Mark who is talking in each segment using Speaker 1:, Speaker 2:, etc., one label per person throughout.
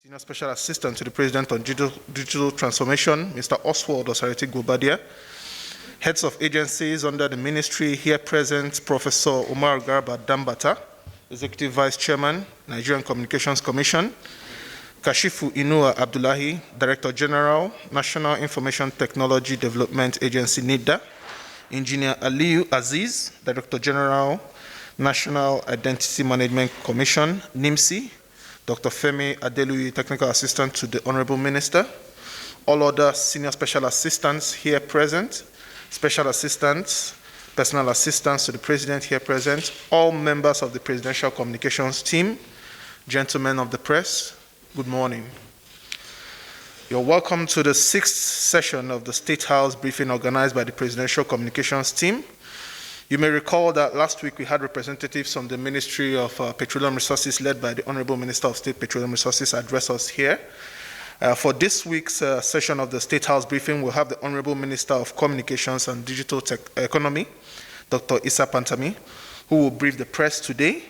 Speaker 1: Senior Special Assistant to the President on Digital Transformation, Mr. Oswald Osareti Gobadia. Heads of agencies under the ministry here present, Professor Umar Garba Danbatta, Executive Vice Chairman, Nigerian Communications Commission, Kashifu Inuwa Abdullahi, Director General, National Information Technology Development Agency NITDA, Engineer Aliyu Aziz, Director General, National Identity Management Commission, NIMC, Dr. Femi Adeluyi, Technical Assistant to the Honorable Minister, all other senior special assistants here present, special assistants, personal assistants to the President here present, all members of the Presidential Communications team, gentlemen of the press, good morning. You're welcome to the 6th session of the State House briefing organized by the Presidential Communications team. You may recall that last week we had representatives from the Ministry of Petroleum Resources led by the Honorable Minister of State Petroleum Resources address us here. For this week's session of the State House briefing, we'll have the Honorable Minister of Communications and Digital Economy, Dr. Issa Pantami, who will brief the press today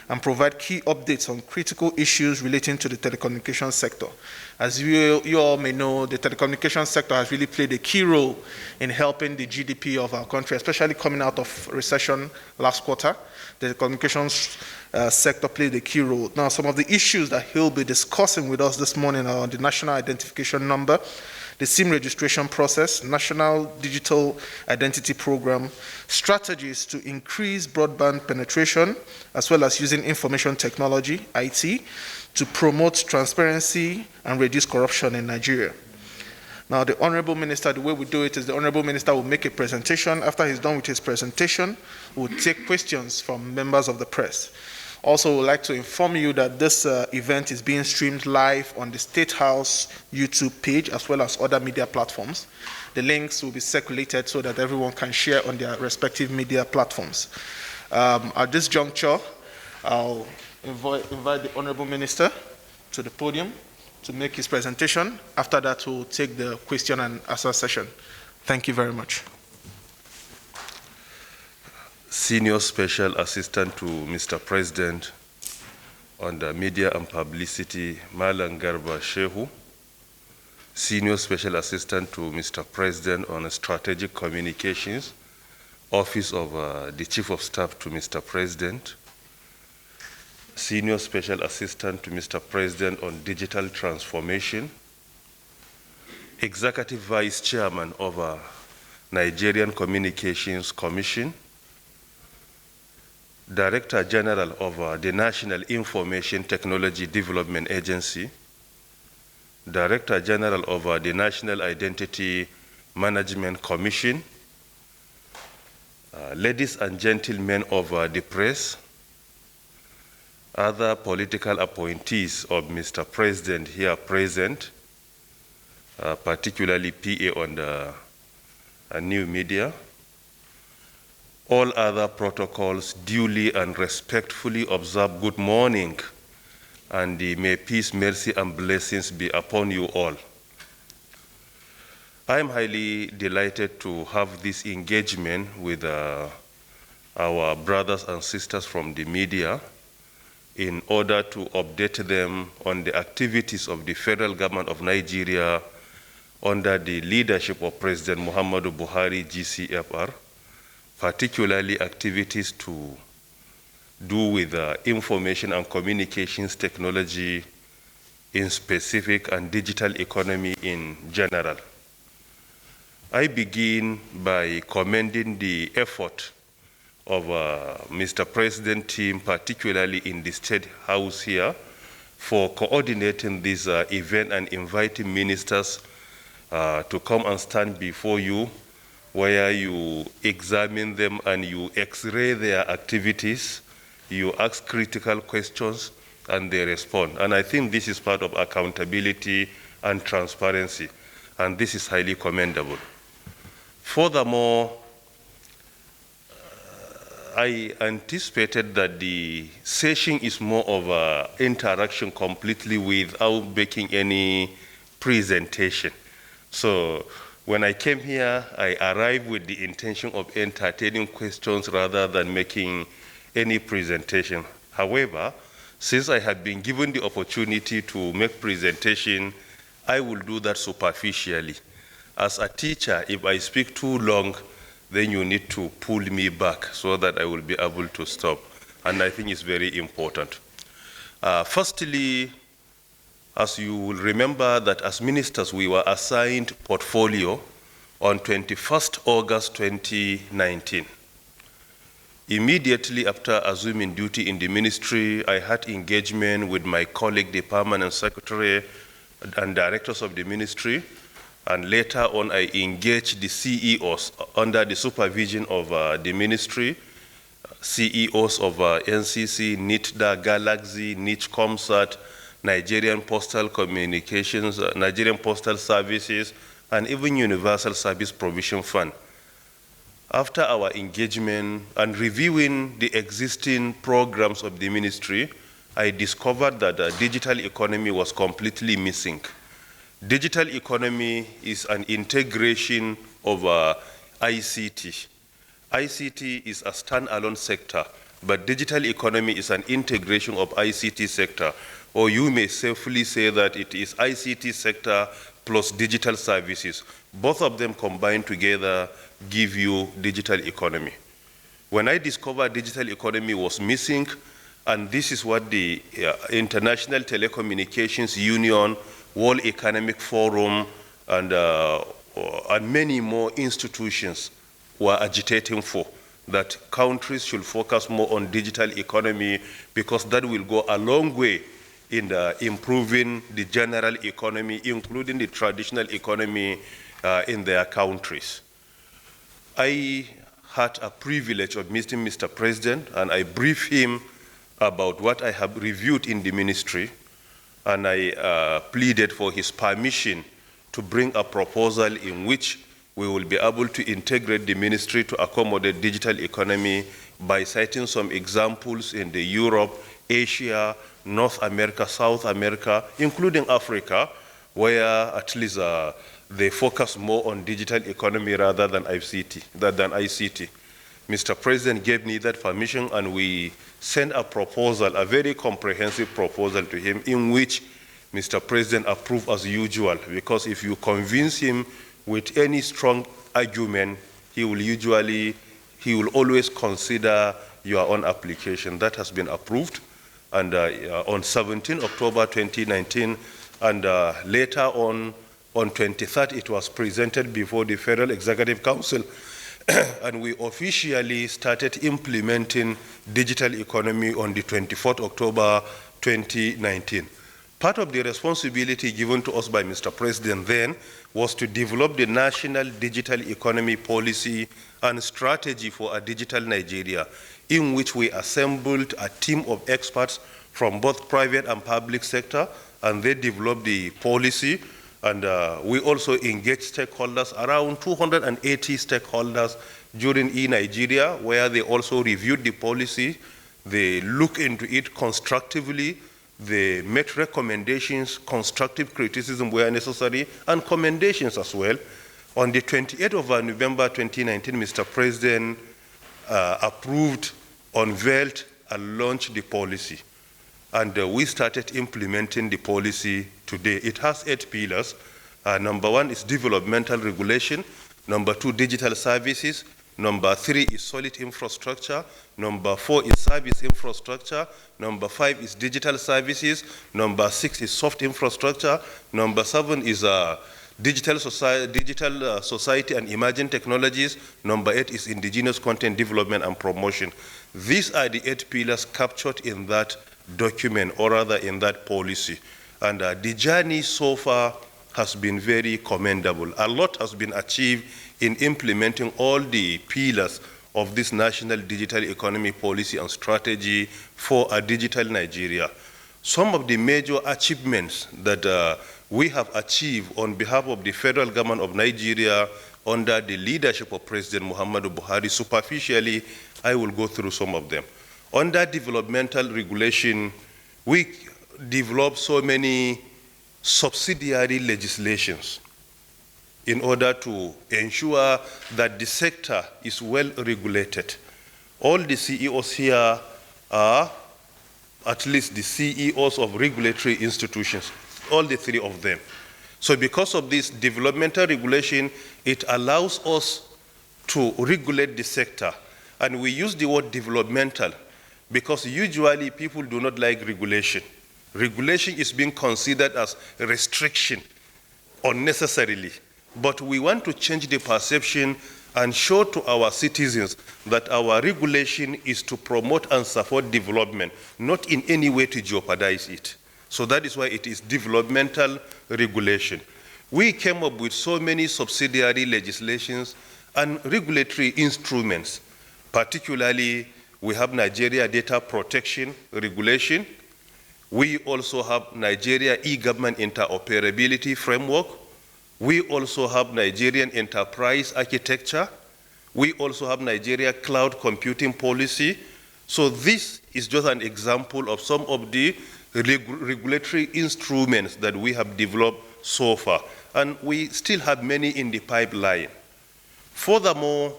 Speaker 1: and provide key updates on critical issues relating to the telecommunications sector. As you all may know, the telecommunications sector has really played a key role in helping the GDP of our country, especially coming out of recession last quarter. The telecommunications sector played a key role. Now, some of the issues that he'll be discussing with us this morning are the national identification number, the SIM registration process, National Digital Identity Program, strategies to increase broadband penetration, as well as using information technology, IT, to promote transparency and reduce corruption in Nigeria. Now, the Honorable Minister, the way we do it is the Honorable Minister will make a presentation. After he's done with his presentation, we'll take questions from members of the press. Also, we'd like to inform you that this event is being streamed live on the State House YouTube page as well as other media platforms. The links will be circulated so that everyone can share on their respective media platforms. At this juncture, I'll invite the Honorable Minister to the podium to make his presentation. After that, we'll take the question and answer session. Thank you very much.
Speaker 2: Senior Special Assistant to Mr. President on the Media and Publicity, Mallam Garba Shehu. Senior Special Assistant to Mr. President on Strategic Communications, Office of the Chief of Staff to Mr. President. Senior Special Assistant to Mr. President on Digital Transformation. Executive Vice Chairman of Nigerian Communications Commission. Director General of the National Information Technology Development Agency, Director General of the National Identity Management Commission, ladies and gentlemen of the press, other political appointees of Mr. President here present, particularly PA on the new media, all other protocols duly and respectfully observed. Good morning, and may peace, mercy, and blessings be upon you all. I am highly delighted to have this engagement with our brothers and sisters from the media in order to update them on the activities of the federal government of Nigeria under the leadership of President Muhammadu Buhari, GCFR, particularly activities to do with information and communications technology in specific and digital economy in general. I begin by commending the effort of Mr. President team, particularly in the State House here, for coordinating this event and inviting ministers to come and stand before you, where you examine them and you x-ray their activities, you ask critical questions, and they respond. And I think this is part of accountability and transparency, and this is highly commendable. Furthermore, I anticipated that the session is more of an interaction completely without making any presentation. So when I came here, I arrived with the intention of entertaining questions rather than making any presentation. However, Since I have been given the opportunity to make presentation, I will do that superficially. As a teacher, if I speak too long, then you need to pull me back so that I will be able to stop. And I think it's very important. Firstly, as you will remember that as ministers, we were assigned portfolio on 21st August 2019. Immediately after assuming duty in the ministry, I had engagement with my colleague, the permanent secretary and directors of the ministry, and later on I engaged the CEOs under the supervision of the ministry, CEOs of NCC, NITDA, Galaxy, Niche Comsat, Nigerian Postal Communications, Nigerian Postal Services, and even Universal Service Provision Fund. After our engagement and reviewing the existing programs of the ministry, I discovered that the digital economy was completely missing. Digital economy is an integration of ICT. ICT is a standalone sector, but digital economy is an integration of ICT sector, or you may safely say that it is ICT sector plus digital services. Both of them combined together give you digital economy. When I discovered digital economy was missing, and this is what the International Telecommunications Union, World Economic Forum, and many more institutions were agitating for, that countries should focus more on digital economy because that will go a long way in improving the general economy, including the traditional economy in their countries. I had a privilege of meeting Mr. President, and I briefed him about what I have reviewed in the ministry, and I pleaded for his permission to bring a proposal in which we will be able to integrate the ministry to accommodate digital economy by citing some examples in the Europe, Asia, North America, South America, including Africa, where at least they focus more on digital economy rather than ICT. Mr. President gave me that permission, and we sent a proposal, a very comprehensive proposal to him, in which Mr. President approved as usual, because if you convince him with any strong argument, he will always consider your own application. That has been approved, and on 17 October 2019, and later on 23rd, it was presented before the Federal Executive Council, and we officially started implementing digital economy on the 24th October 2019. Part of the responsibility given to us by Mr. President then was to develop the national digital economy policy and strategy for a digital Nigeria, in which we assembled a team of experts from both private and public sector, and they developed the policy. And we also engaged stakeholders, around 280 stakeholders during e-Nigeria, where they also reviewed the policy. They looked into it constructively. They made recommendations, constructive criticism where necessary, and commendations as well. On the 28th of November 2019, Mr. President approved, unveiled, and launched the policy. And we started implementing the policy today. It has 8 pillars. Number 1 is developmental regulation. Number 2, digital services. Number 3 is solid infrastructure. Number 4 is service infrastructure. Number 5 is digital services. Number 6 is soft infrastructure. Number 7 is digital society and emerging technologies. Number 8 is indigenous content development and promotion. These are the 8 pillars captured in that document, or rather in that policy. And the journey so far has been very commendable. A lot has been achieved in implementing all the pillars of this national digital economy policy and strategy for a digital Nigeria. Some of the major achievements that we have achieved on behalf of the federal government of Nigeria under the leadership of President Muhammadu Buhari, superficially, I will go through some of them. Under developmental regulation, we developed so many subsidiary legislations in order to ensure that the sector is well regulated. All the CEOs here are at least the CEOs of regulatory institutions, all the three of them. So because of this developmental regulation, it allows us to regulate the sector. And we use the word developmental because usually people do not like regulation. Regulation is being considered as a restriction unnecessarily. But we want to change the perception and show to our citizens that our regulation is to promote and support development, not in any way to jeopardize it. So that is why it is developmental regulation. We came up with so many subsidiary legislations and regulatory instruments. Particularly, we have Nigeria Data Protection Regulation. We also have Nigeria E-Government Interoperability Framework. We also have Nigerian Enterprise Architecture. We also have Nigeria Cloud Computing Policy. So this is just an example of some of the regulatory instruments that we have developed so far. And we still have many in the pipeline. Furthermore,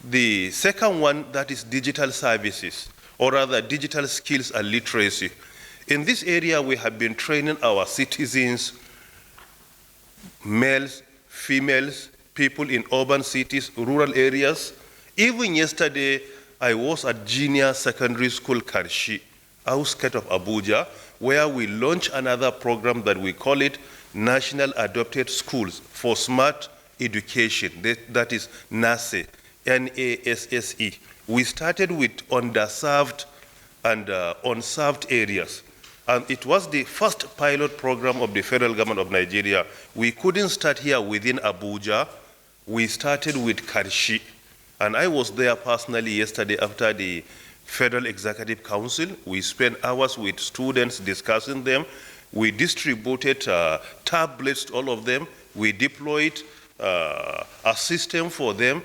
Speaker 2: the second one, that is digital services, or rather digital skills and literacy. In this area, we have been training our citizens, males, females, people in urban cities, rural areas. Even yesterday, I was at Junior Secondary School, Karshi, outskirts of Abuja, where we launched another program that we call it National Adopted Schools for Smart Education, that is NASE, N-A-S-S-E. We started with underserved and unserved areas. And it was the first pilot program of the federal government of Nigeria. We couldn't start here within Abuja. We started with Karshi. And I was there personally yesterday after the Federal Executive Council. We spent hours with students discussing them. We distributed tablets to all of them. We deployed a system for them,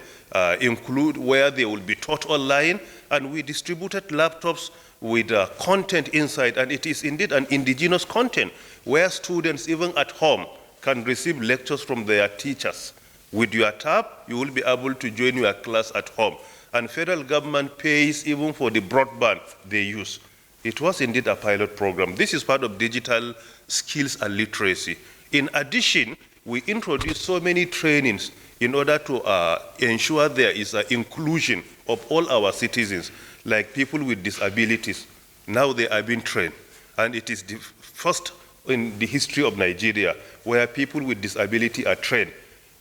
Speaker 2: include where they will be taught online, and we distributed laptops with content inside, and it is indeed an indigenous content where students, even at home, can receive lectures from their teachers. With your tab, you will be able to join your class at home. And federal government pays even for the broadband they use. It was indeed a pilot program. This is part of digital skills and literacy. In addition, we introduced so many trainings in order to ensure there is an inclusion of all our citizens, like people with disabilities. Now they are being trained. And it is the first in the history of Nigeria where people with disability are trained.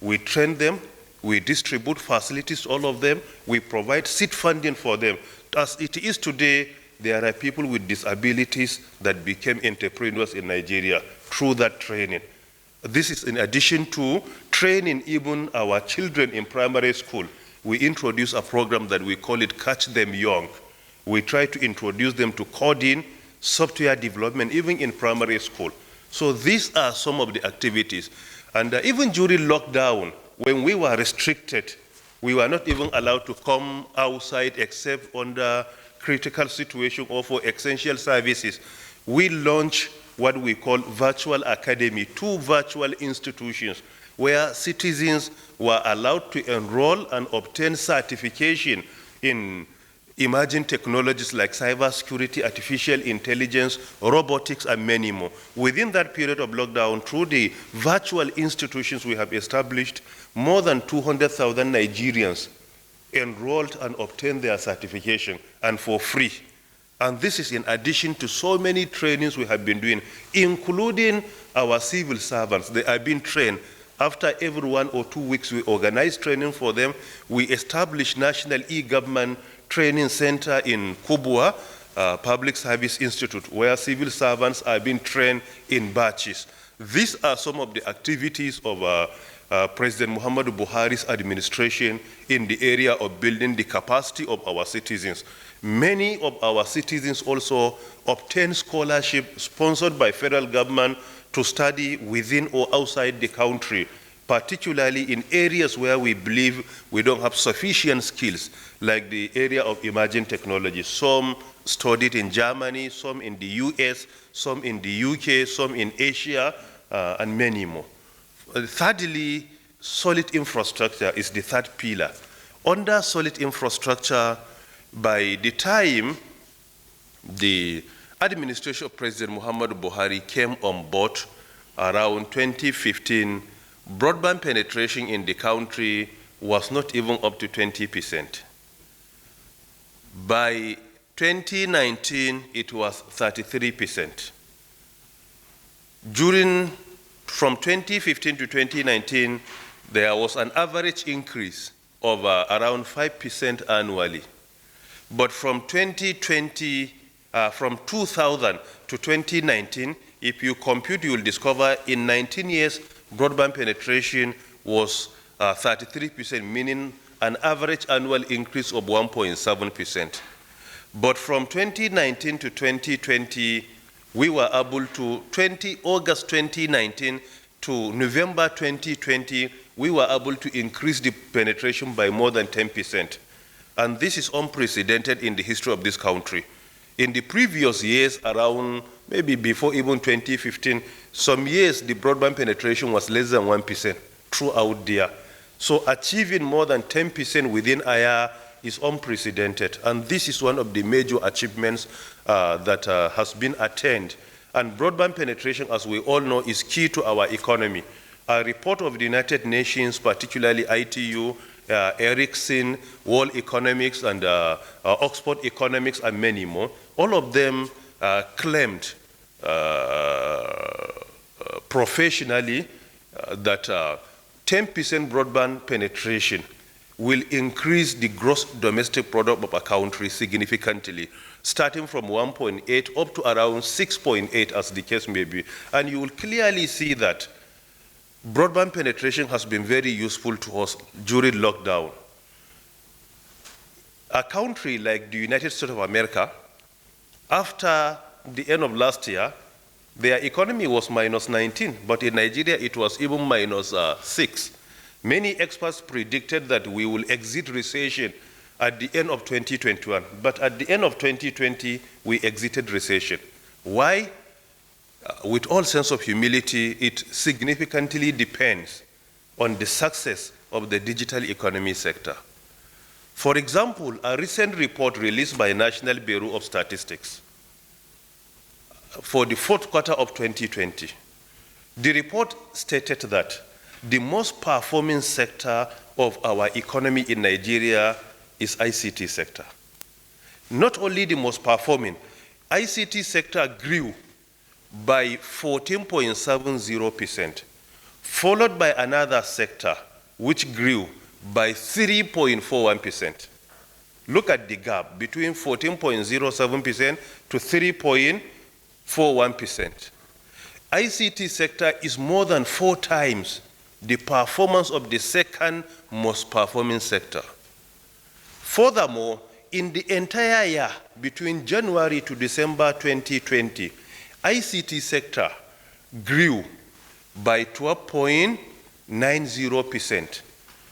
Speaker 2: We train them, we distribute facilities to all of them, we provide seed funding for them. As it is today, there are people with disabilities that became entrepreneurs in Nigeria through that training. This is in addition to training even our children in primary school. We introduce a program that we call it Catch Them Young. We try to introduce them to coding, software development, even in primary school. So these are some of the activities. And even during lockdown, when we were restricted, we were not even allowed to come outside except under critical situation or for essential services. We launched what we call Virtual Academy, 2 virtual institutions where citizens were allowed to enroll and obtain certification in emerging technologies like cybersecurity, artificial intelligence, robotics, and many more. Within that period of lockdown, through the virtual institutions we have established, more than 200,000 Nigerians enrolled and obtained their certification, and for free. And this is in addition to so many trainings we have been doing, including our civil servants. They are being trained. After every 1 or 2 weeks, we organize training for them. We establish National E-Government Training Center in Kubwa, Public Service Institute, where civil servants are being trained in batches. These are some of the activities of President Muhammadu Buhari's administration in the area of building the capacity of our citizens. Many of our citizens also obtain scholarship sponsored by federal government to study within or outside the country, particularly in areas where we believe we don't have sufficient skills, like the area of emerging technology. Some studied in Germany, some in the US, some in the UK, some in Asia, and many more. Thirdly, solid infrastructure is the third pillar. Under solid infrastructure, by the time the administration of President Muhammadu Buhari came on board around 2015, broadband penetration in the country was not even up to 20%. By 2019, it was 33%. From 2015 to 2019, there was an average increase of around 5% annually. But from 2000 to 2019, if you compute, you will discover in 19 years, broadband penetration was 33%, meaning an average annual increase of 1.7%. But from 2019 to 2020, we were able to, August 2019 to November 2020, we were able to increase the penetration by more than 10%. And this is unprecedented in the history of this country. In the previous years, around maybe before even 2015, some years the broadband penetration was less than 1% throughout there. So achieving more than 10% within a year is unprecedented. And this is one of the major achievements that has been attained. And broadband penetration, as we all know, is key to our economy. A report of the United Nations, particularly ITU, Ericsson, World Economics, and Oxford Economics, and many more, all of them claimed professionally that 10% broadband penetration will increase the gross domestic product of a country significantly, starting from 1.8 up to around 6.8 as the case may be. And you will clearly see that broadband penetration has been very useful to us during lockdown. A country like the United States of America, after the end of last year, their economy was minus 19, but in Nigeria it was even minus 6. Many experts predicted that we will exit recession at the end of 2021, but at the end of 2020, we exited recession. Why? With all sense of humility, it significantly depends on the success of the digital economy sector. For example, a recent report released by National Bureau of Statistics for the fourth quarter of 2020, the report stated that the most performing sector of our economy in Nigeria is ICT sector. Not only the most performing, ICT sector grew by 14.70%, followed by another sector which grew by 3.41%. Look at the gap between 14.07% to 3.41%. ICT sector is more than 4 times the performance of the second most performing sector. Furthermore, in the entire year between January to December 2020, ICT sector grew by 12.90%,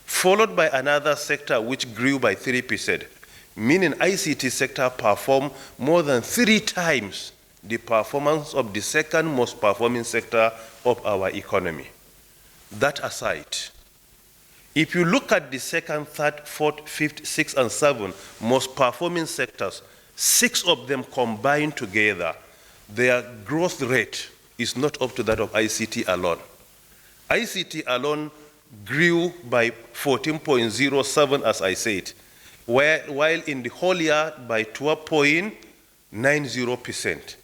Speaker 2: followed by another sector which grew by 3%, meaning ICT sector performed more than 3 times the performance of the second most performing sector of our economy. That aside, if you look at the second, third, fourth, fifth, sixth, and seventh most performing sectors, 6 of them combined together, their growth rate is not up to that of ICT alone. ICT alone grew by 14.07, as I said, while in the whole year by 12.90%.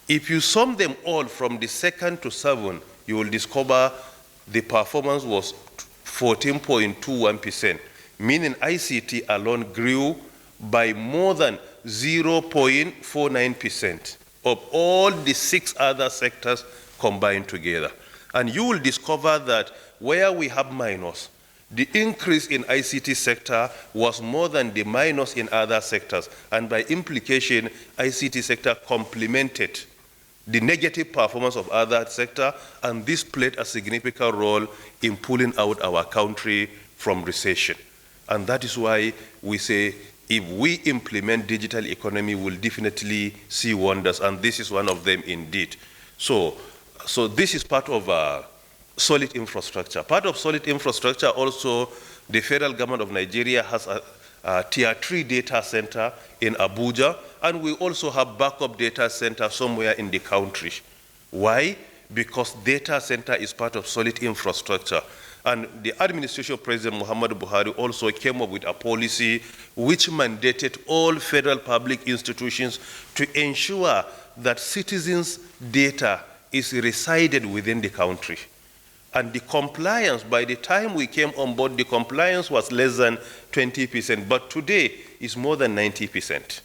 Speaker 2: If you sum them all from the second to 7, you will discover the performance was 14.21%, meaning ICT alone grew by more than 0.49% of all the 6 other sectors combined together. And you will discover that where we have minus, the increase in ICT sector was more than the minus in other sectors. And by implication, ICT sector complemented the negative performance of other sector, and this played a significant role in pulling out our country from recession. And that is why we say, if we implement digital economy, we'll definitely see wonders, and this is one of them indeed. So this is part of solid infrastructure. Part of solid infrastructure also, the federal government of Nigeria has Tier 3 data center in Abuja, and we also have backup data center somewhere in the country. Why? Because data center is part of solid infrastructure. And the administration of President Muhammadu Buhari also came up with a policy which mandated all federal public institutions to ensure that citizens' data is resided within the country. And the compliance, by the time we came on board, the compliance was less than 20%, but today is more than 90%.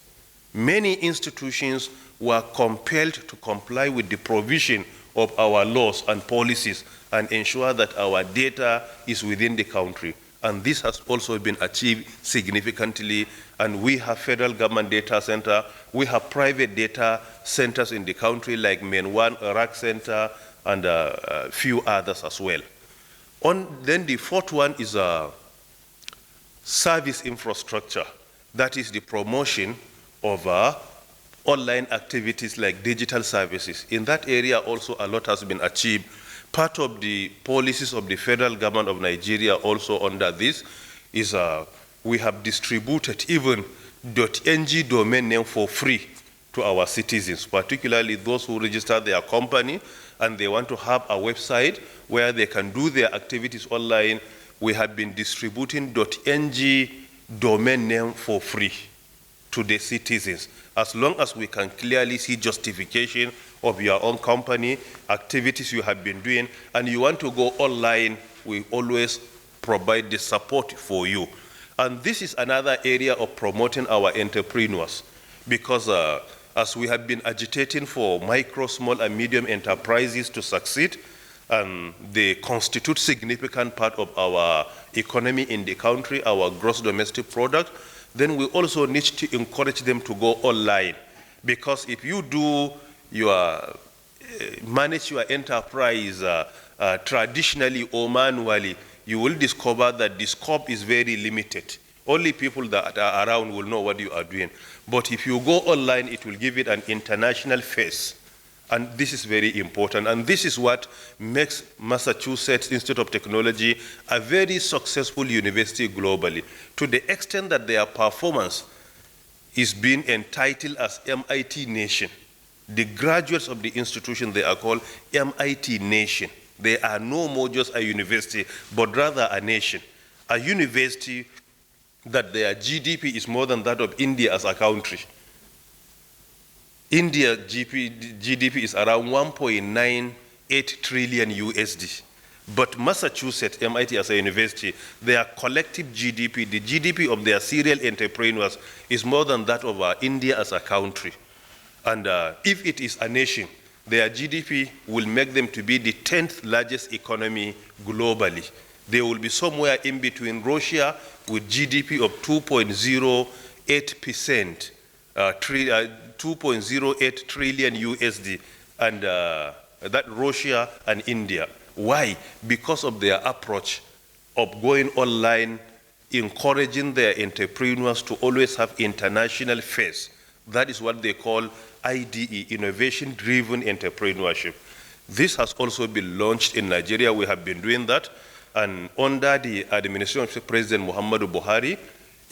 Speaker 2: Many institutions were compelled to comply with the provision of our laws and policies and ensure that our data is within the country. And this has also been achieved significantly. And we have federal government data center, we have private data centers in the country like Main One, Iraq Center, and a few others as well. Then the fourth one is service infrastructure. That is the promotion of online activities like digital services. In that area also a lot has been achieved. Part of the policies of the federal government of Nigeria also under this is we have distributed even .ng domain name for free to our citizens, particularly those who register their company and they want to have a website where they can do their activities online. We have been distributing .ng domain name for free to the citizens, as long as we can clearly see justification of your own company, activities you have been doing, and you want to go online, we always provide the support for you. And this is another area of promoting our entrepreneurs, because as we have been agitating for micro, small, and medium enterprises to succeed, and they constitute significant part of our economy in the country, our gross domestic product, then we also need to encourage them to go online. Because if you do manage your enterprise traditionally or manually, you will discover that the scope is very limited. Only people that are around will know what you are doing. But if you go online, it will give it an international face. And this is very important. And this is what makes Massachusetts Institute of Technology a very successful university globally, to the extent that their performance is being entitled as MIT Nation. The graduates of the institution, they are called MIT Nation. They are no more just a university, but rather a nation. A university that their GDP is more than that of India as a country. India GDP is around 1.98 trillion USD. But Massachusetts, MIT as a university, their collective GDP, the GDP of their serial entrepreneurs is more than that of India as a country. And if it is a nation, their GDP will make them to be the 10th largest economy globally. They will be somewhere in between Russia with GDP of 2.08%, 2.08 trillion USD, and that Russia and India. Why? Because of their approach of going online, encouraging their entrepreneurs to always have international face. That is what they call IDE, Innovation-Driven Entrepreneurship. This has also been launched in Nigeria. We have been doing that. And under the administration of President Muhammadu Buhari,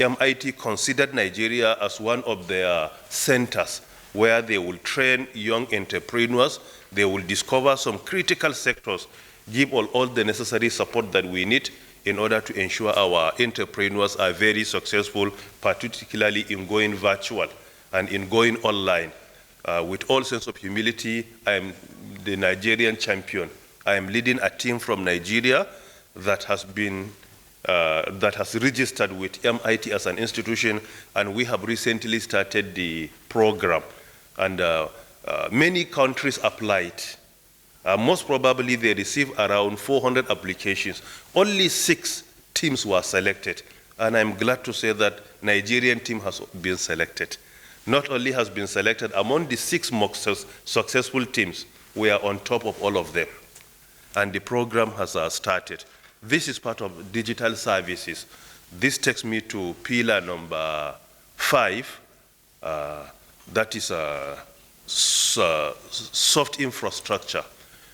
Speaker 2: MIT considered Nigeria as one of their centers where they will train young entrepreneurs, they will discover some critical sectors, give all the necessary support that we need in order to ensure our entrepreneurs are very successful, particularly in going virtual and in going online. With all sense of humility, I am the Nigerian champion. I am leading a team from Nigeria that has been that has registered with MIT as an institution, and we have recently started the program. And many countries applied. Most probably they received around 400 applications. Only 6 teams were selected. And I'm glad to say that Nigerian team has been selected. Not only has been selected, among the 6 most successful teams, we are on top of all of them. And the program has started. This is part of digital services. This takes me to pillar number 5. That is soft infrastructure.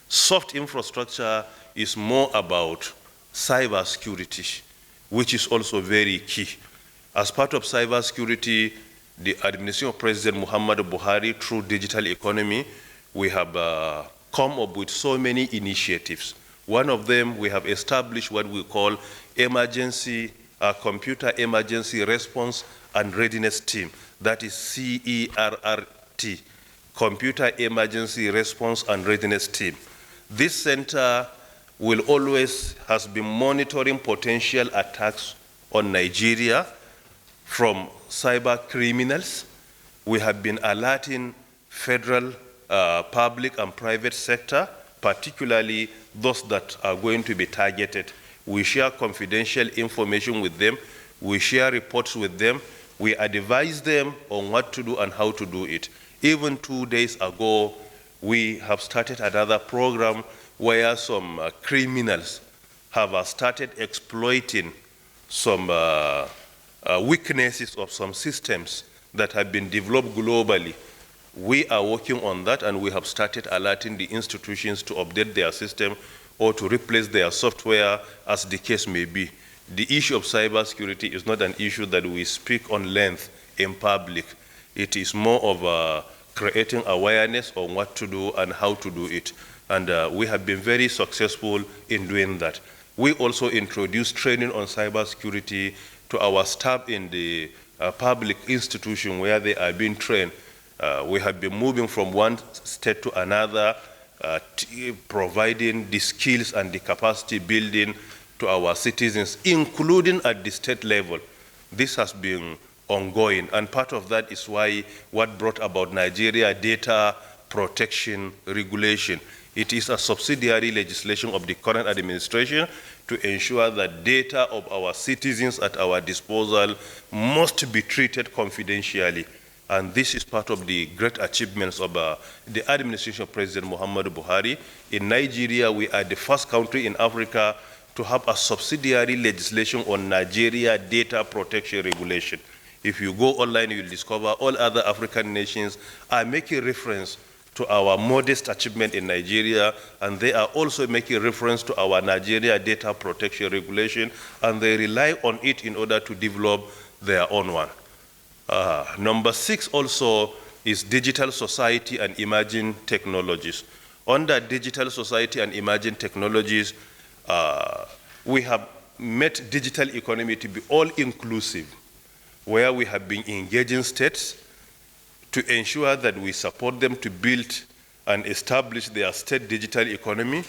Speaker 2: Soft infrastructure is more about cybersecurity, which is also very key. As part of cybersecurity, the administration of President Muhammadu Buhari, through digital economy, we have come up with so many initiatives. One of them, we have established what we call Computer Emergency Response and Readiness Team. That is CERRT, Computer Emergency Response and Readiness Team. This center will always has been monitoring potential attacks on Nigeria from cyber criminals. We have been alerting federal, public and private sector, particularly those that are going to be targeted. We share confidential information with them. We share reports with them. We advise them on what to do and how to do it. Even 2 days ago, we have started another program where some criminals have started exploiting some weaknesses of some systems that have been developed globally. We are working on that, and we have started alerting the institutions to update their system or to replace their software, as the case may be. The issue of cybersecurity is not an issue that we speak on length in public. It is more of creating awareness on what to do and how to do it. And we have been very successful in doing that. We also introduced training on cybersecurity to our staff in the public institution where they are being trained. We have been moving from one state to another, providing the skills and the capacity building to our citizens, including at the state level. This has been ongoing, and part of that is why what brought about Nigeria Data Protection Regulation. It is a subsidiary legislation of the current administration to ensure that data of our citizens at our disposal must be treated confidentially. And this is part of the great achievements of the administration of President Muhammadu Buhari. In Nigeria, we are the first country in Africa to have a subsidiary legislation on Nigeria Data Protection Regulation. If you go online, you'll discover all other African nations are making reference to our modest achievement in Nigeria, and they are also making reference to our Nigeria Data Protection Regulation, and they rely on it in order to develop their own one. Number 6 also is digital society and emerging technologies. Under digital society and emerging technologies, we have made digital economy to be all-inclusive, where we have been engaging states to ensure that we support them to build and establish their state digital economy,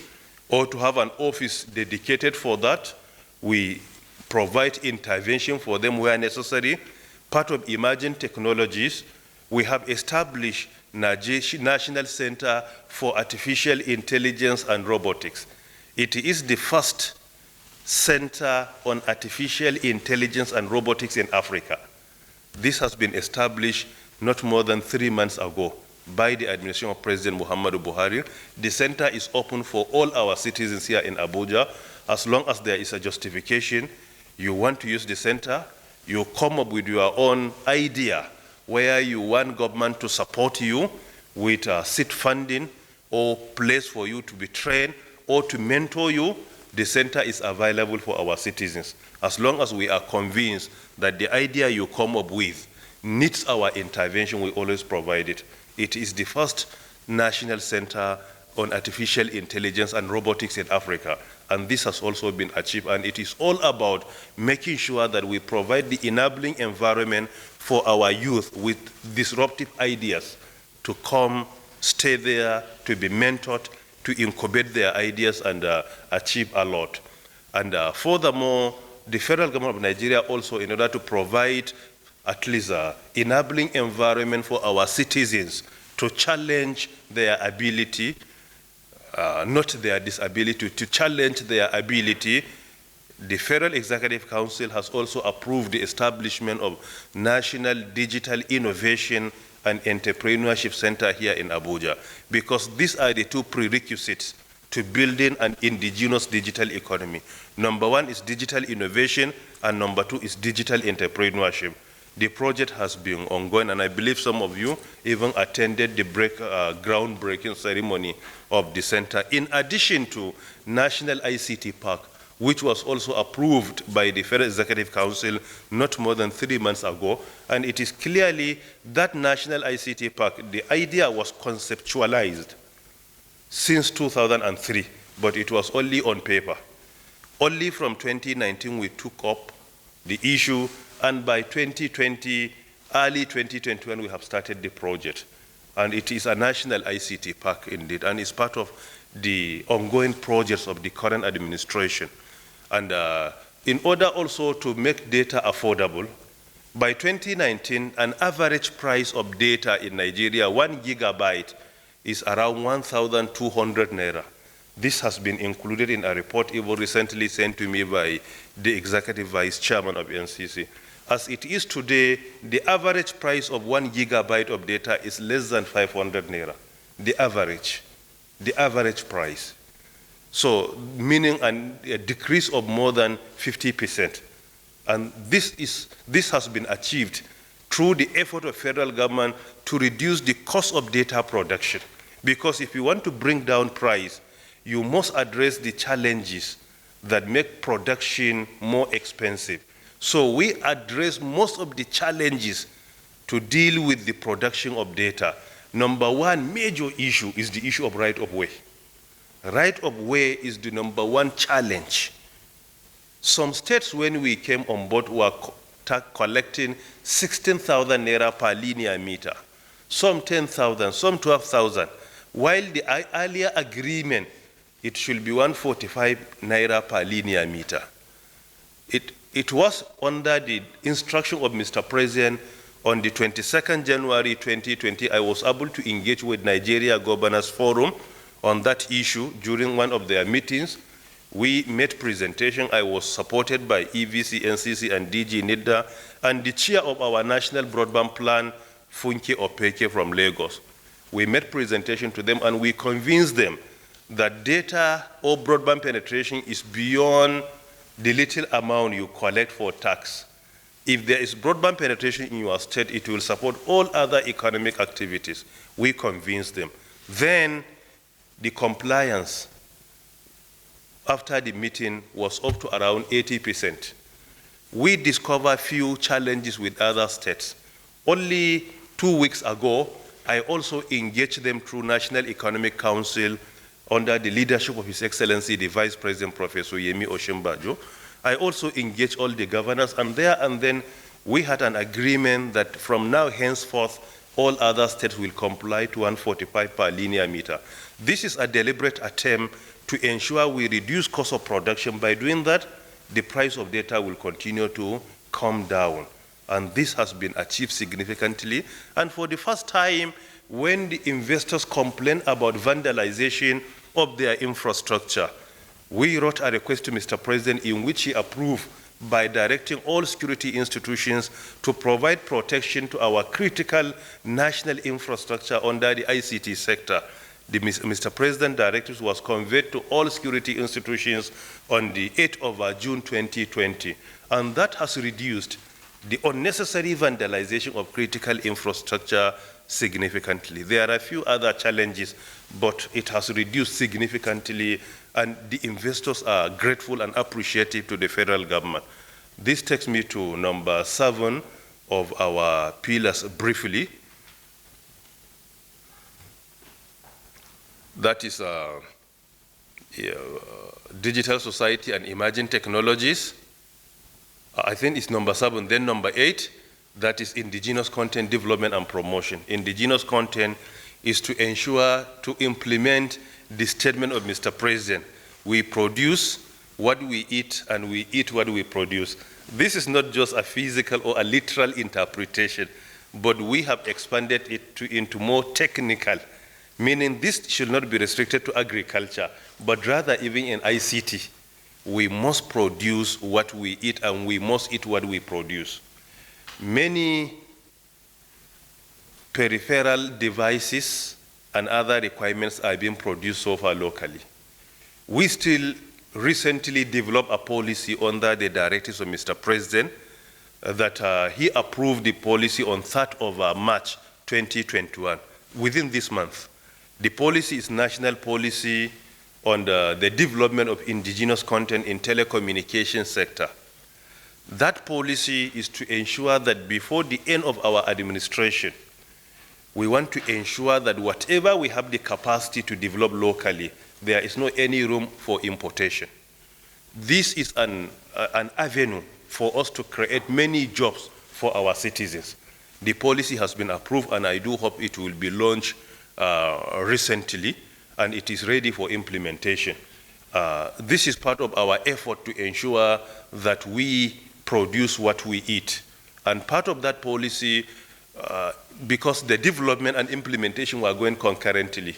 Speaker 2: or to have an office dedicated for that. We provide intervention for them where necessary. Part of emerging technologies, we have established National Center for Artificial Intelligence and Robotics. It is the first center on artificial intelligence and robotics in Africa. This has been established not more than 3 months ago by the administration of President Muhammadu Buhari. The center is open for all our citizens here in Abuja. As long as there is a justification, you want to use the center, you come up with your own idea where you want government to support you with seed funding or place for you to be trained or to mentor you. The center is available for our citizens. As long as we are convinced that the idea you come up with needs our intervention, we always provide it. It is the first national center on artificial intelligence and robotics in Africa. And this has also been achieved. And it is all about making sure that we provide the enabling environment for our youth with disruptive ideas to come, stay there, to be mentored, to incubate their ideas and achieve a lot. And furthermore, the federal government of Nigeria also, in order to provide at least an enabling environment for our citizens to challenge their ability, not their disability, to challenge their ability, the Federal Executive Council has also approved the establishment of National Digital Innovation and Entrepreneurship Center here in Abuja, because these are the two prerequisites to building an indigenous digital economy. Number 1 is digital innovation, and number 2 is digital entrepreneurship. The project has been ongoing, and I believe some of you even attended the groundbreaking ceremony of the center. In addition to National ICT Park, which was also approved by the Federal Executive Council not more than 3 months ago. And it is clearly that National ICT Park, the idea was conceptualized since 2003, but it was only on paper. Only from 2019 we took up the issue, and by 2020, early 2021, we have started the project. And it is a national ICT park indeed, and it's part of the ongoing projects of the current administration. And in order also to make data affordable, by 2019, an average price of data in Nigeria, 1 gigabyte, is around 1,200 naira. This has been included in a report even recently sent to me by the Executive Vice Chairman of NCC. As it is today, the average price of 1 gigabyte of data is less than 500 naira, the average price. So, meaning a decrease of more than 50%. And this has been achieved through the effort of federal government to reduce the cost of data production. Because if you want to bring down price, you must address the challenges that make production more expensive. So we address most of the challenges to deal with the production of data. Number one major issue is the issue of right of way. Right of way is the number one challenge. Some states, when we came on board, were collecting 16,000 naira per linear meter, some 10,000, some 12,000, while the earlier agreement, it should be 145 naira per linear meter. It was under the instruction of Mr. President on the 22nd January 2020, I was able to engage with Nigeria Governors Forum on that issue during one of their meetings. We made presentation. I was supported by EVC, NCC, and DG NITDA, and the chair of our national broadband plan, Funke Opeke from Lagos. We made presentation to them, and we convinced them that data or broadband penetration is beyond the little amount you collect for tax. If there is broadband penetration in your state, it will support all other economic activities. We convinced them. Then the compliance after the meeting was up to around 80%. We discovered few challenges with other states. Only 2 weeks ago, I also engaged them through National Economic Council under the leadership of His Excellency, the Vice President, Professor Yemi Oshimbajo. I also engaged all the governors, and there and then we had an agreement that from now henceforth, all other states will comply to 145 per linear meter. This is a deliberate attempt to ensure we reduce cost of production. By doing that, the price of data will continue to come down. And this has been achieved significantly. And for the first time, when the investors complain about vandalization of their infrastructure, we wrote a request to Mr. President in which he approved by directing all security institutions to provide protection to our critical national infrastructure under the ICT sector. The Mr. President directive was conveyed to all security institutions on the 8th of June 2020, and that has reduced the unnecessary vandalization of critical infrastructure significantly. There are a few other challenges, but it has reduced significantly, and the investors are grateful and appreciative to the federal government. This takes me to number 7 of our pillars briefly. That is digital society and emerging technologies. I think it's number 7. Then number 8, that is indigenous content development and promotion. Indigenous content is to ensure to implement the statement of Mr. President. We produce what we eat, and we eat what we produce. This is not just a physical or a literal interpretation, but we have expanded it into more technical, meaning this should not be restricted to agriculture, but rather even in ICT. We must produce what we eat, and we must eat what we produce. Many peripheral devices and other requirements are being produced so far locally. We still recently developed a policy under the directives of Mr. President that he approved the policy on 3rd of March 2021, within this month. The policy is National Policy on the development of indigenous content in telecommunications sector. That policy is to ensure that before the end of our administration, we want to ensure that whatever we have the capacity to develop locally, there is no any room for importation. This is an avenue for us to create many jobs for our citizens. The policy has been approved, and I do hope it will be launched recently, and it is ready for implementation. This is part of our effort to ensure that we produce what we eat. And part of that policy, because the development and implementation were going concurrently,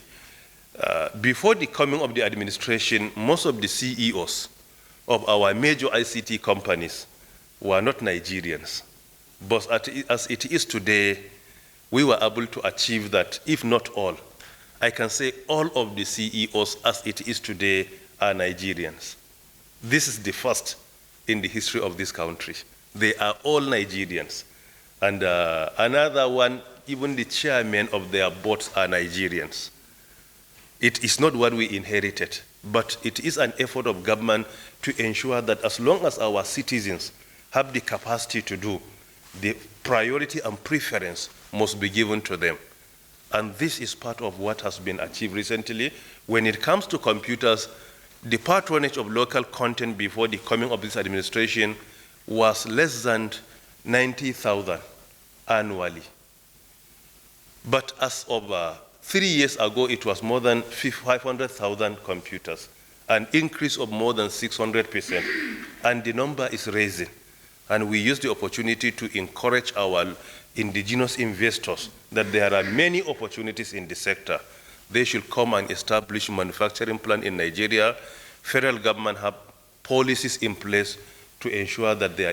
Speaker 2: before the coming of the administration, most of the CEOs of our major ICT companies were not Nigerians. But as it is today, we were able to achieve that, if not all. I can say all of the CEOs as it is today are Nigerians. This is the first in the history of this country. They are all Nigerians. And another one, even the chairmen of their boards are Nigerians. It is not what we inherited, but it is an effort of government to ensure that as long as our citizens have the capacity to do, the priority and preference must be given to them. And this is part of what has been achieved recently. When it comes to computers, the patronage of local content before the coming of this administration was less than 90,000 annually. But as of 3 years ago, it was more than 500,000 computers, an increase of more than 600%. And the number is rising. And we use the opportunity to encourage our indigenous investors that there are many opportunities in the sector. They should come and establish manufacturing plant in Nigeria. Federal government have policies in place to ensure that their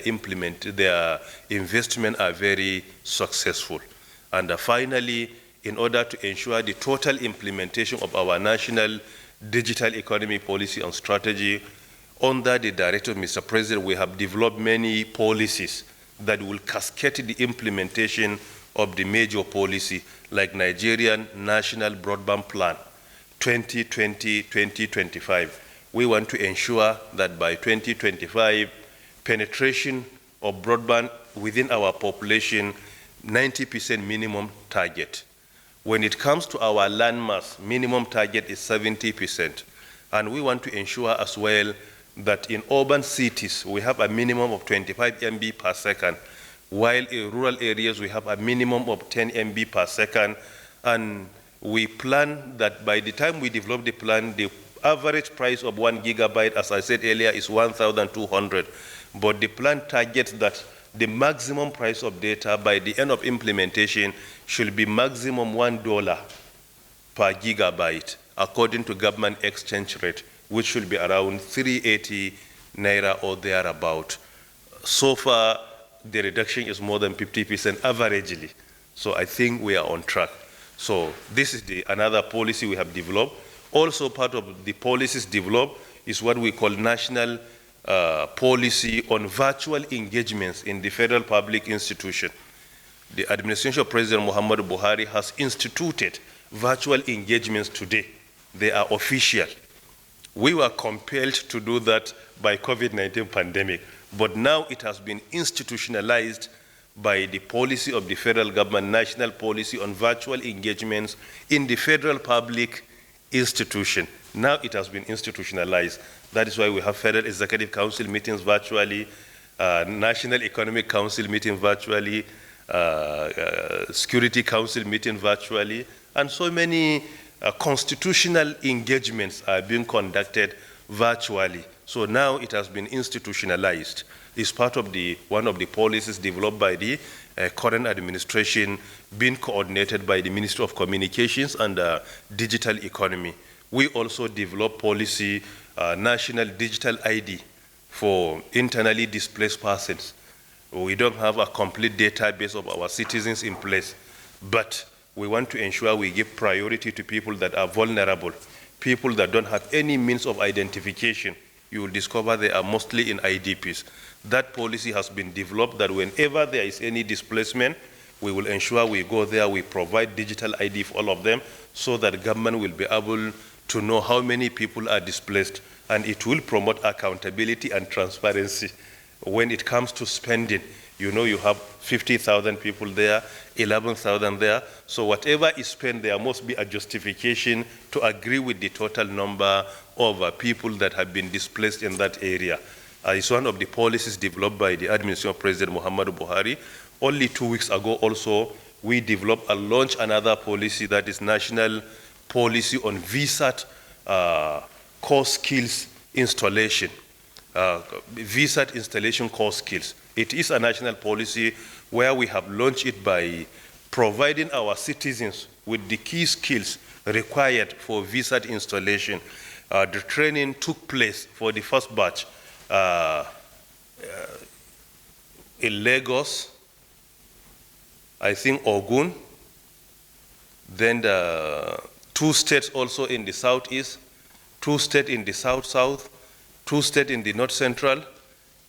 Speaker 2: investment are very successful. And finally, in order to ensure the total implementation of our national digital economy policy and strategy, under the directive of Mr. President, we have developed many policies that will cascade the implementation of the major policy, like Nigerian National Broadband Plan 2020-2025. We want to ensure that by 2025, penetration of broadband within our population, 90% minimum target. When it comes to our landmass, minimum target is 70%. And we want to ensure as well that in urban cities, we have a minimum of 25 MB per second, while in rural areas, we have a minimum of 10 MB per second. And we plan that by the time we develop the plan, the average price of 1 gigabyte, as I said earlier, is 1,200. But the plan targets that the maximum price of data by the end of implementation should be maximum $1 per gigabyte, according to government exchange rate, which should be around 380 naira or thereabout. So far, the reduction is more than 50% averagely. So I think we are on track. So this is another policy we have developed. Also part of the policies developed is what we call national policy on virtual engagements in the federal public institution. The administration of President Muhammadu Buhari has instituted virtual engagements today. They are official. We were compelled to do that by COVID-19 pandemic, but now it has been institutionalized by the policy of the federal government, national policy on virtual engagements in the federal public institution. Now it has been institutionalized. That is why we have Federal Executive Council meetings virtually, National Economic Council meeting virtually, Security Council meeting virtually, and so many constitutional engagements are being conducted virtually. So now it has been institutionalized. It's part of one of the policies developed by the current administration, being coordinated by the Ministry of Communications and Digital Economy. We also develop policy, National Digital ID for internally displaced persons. We don't have a complete database of our citizens in place, but we want to ensure we give priority to people that are vulnerable, people that don't have any means of identification. You will discover they are mostly in IDPs. That policy has been developed that whenever there is any displacement, we will ensure we go there, we provide digital ID for all of them, so that government will be able to know how many people are displaced, and it will promote accountability and transparency when it comes to spending. You know, you have 50,000 people there, 11,000 there. So whatever is spent, there must be a justification to agree with the total number of people that have been displaced in that area. It's one of the policies developed by the administration of President Muhammadu Buhari. Only 2 weeks ago also, we developed and launched another policy, that is National Policy on VSAT Core Skills Installation. VSAT Installation Core Skills. It is a national policy where we have launched it by providing our citizens with the key skills required for VSAT installation. The training took place for the first batch in Lagos, I think Ogun, then the 2 states also in the southeast, 2 states in the south-south, 2 states in the north-central,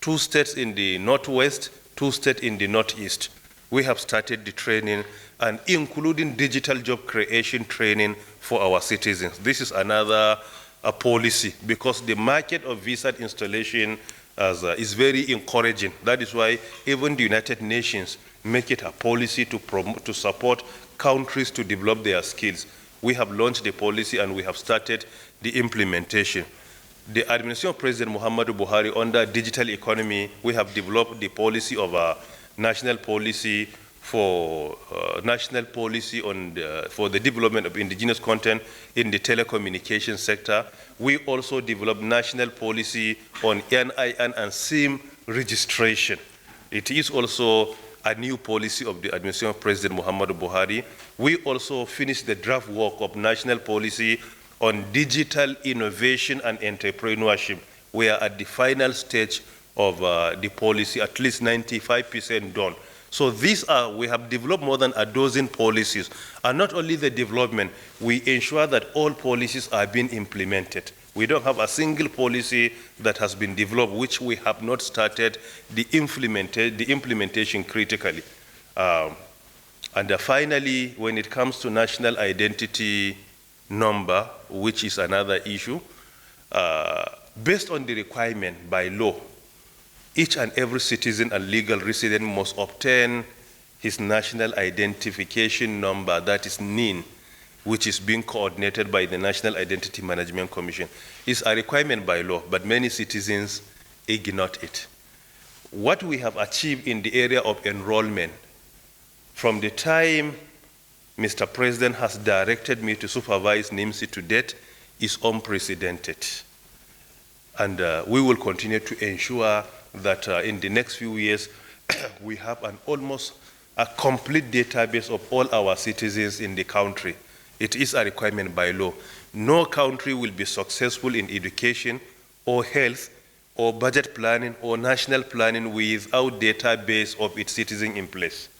Speaker 2: 2 states in the northwest, 2 states in the northeast. We have started the training, and including digital job creation training for our citizens. This is another policy, because the market of VSAT installation is very encouraging. That is why even the United Nations make it a policy to support countries to develop their skills. We have launched the policy and we have started the implementation. The administration of President Muhammadu Buhari under digital economy, we have developed the policy of a national policy for for the development of indigenous content in the telecommunication sector. We also developed national policy on NIN and SIM registration. It is also a new policy of the administration of President Muhammadu Buhari. We also finished the draft work of national policy on digital innovation and entrepreneurship. We are at the final stage of the policy, at least 95% done. So we have developed more than a dozen policies. And not only the development, we ensure that all policies are being implemented. We don't have a single policy that has been developed which we have not started the implementation critically. And finally, when it comes to national identity number, which is another issue, based on the requirement by law, each and every citizen and legal resident must obtain his national identification number, that is NIN, which is being coordinated by the National Identity Management Commission. It's a requirement by law, but many citizens ignore it. What we have achieved in the area of enrollment, from the time Mr. President has directed me to supervise NIMC to date, is unprecedented. And we will continue to ensure that in the next few years, we have almost a complete database of all our citizens in the country. It is a requirement by law. No country will be successful in education or health or budget planning or national planning without database of its citizens in place.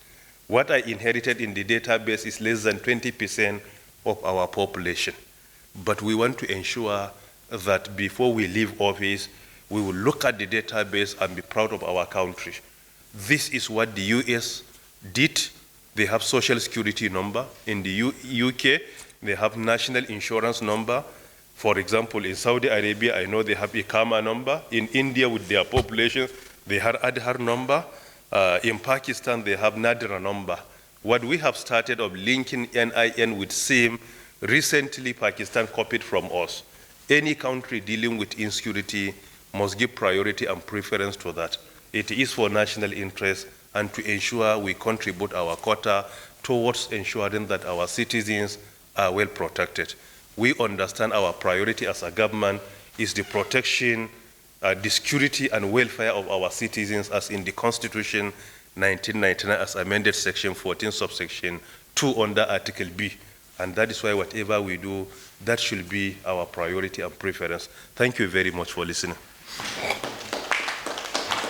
Speaker 2: What I inherited in the database is less than 20% of our population. But we want to ensure that before we leave office, we will look at the database and be proud of our country. This is what the US did. They have social security number. In the UK, they have national insurance number. For example, in Saudi Arabia, I know they have Iqama number. In India, with their population, they have Aadhaar number. In Pakistan, they have NITDA number. What we have started of linking NIN with SIM, recently Pakistan copied from us. Any country dealing with insecurity must give priority and preference to that. It is for national interest and to ensure we contribute our quota towards ensuring that our citizens are well protected. We understand our priority as a government is the protection, the security and welfare of our citizens as in the Constitution 1999 as amended Section 14, subsection 2 under Article B. And that is why whatever we do, that should be our priority and preference. Thank you very much for listening.